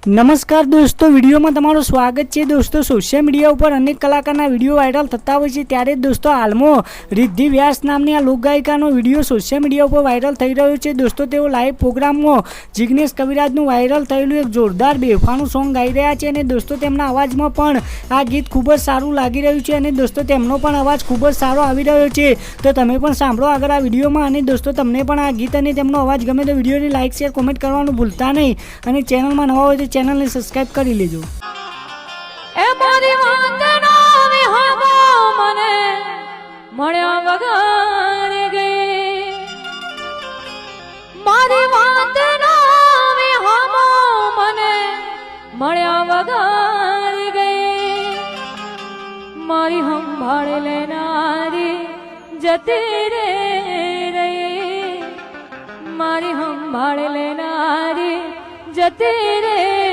નમસ્કાર દોસ્તો, વિડીયોમાં તમારું સ્વાગત છે। દોસ્તો, સોશિયલ મીડિયા ઉપર અનેક કલાકારના વિડીયો વાયરલ થતા હોય છે, ત્યારે દોસ્તો હાલમાં રિદ્ધિ વ્યાસ નામની આ લોકગાયિકાનો વિડીયો સોશિયલ મીડિયા ઉપર વાયરલ થઈ રહ્યો છે। દોસ્તો, તેઓ લાઈવ પ્રોગ્રામમાં જિગ્નેશ કવિરાજનું વાયરલ થયેલું એક જોરદાર બેફાનું સોંગ ગાઈ રહ્યા છે અને દોસ્તો તેમના અવાજમાં પણ આ ગીત ખૂબ જ સારું લાગી રહ્યું છે અને દોસ્તો તેમનો પણ અવાજ ખૂબ જ સારો આવી રહ્યો છે। તો તમે પણ સાંભળો આગળ આ વિડીયોમાં અને દોસ્તો તમને પણ આ ગીત અને તેમનો અવાજ ગમે તો વિડીયોને લાઈક શેર કોમેન્ટ કરવાનું ભૂલતા નહીં અને ચેનલમાં નવા હોય તો चैनल ने सब्सक्राइब कर लीजो। ए मारी वांदना विहामो मने मळ्या वगार गई, मारी वांदना विहामो मने मळ्या वगार गई, मारी संभाळ लेनारी जती रे रही, मारी संभाळ लेनारी जती रे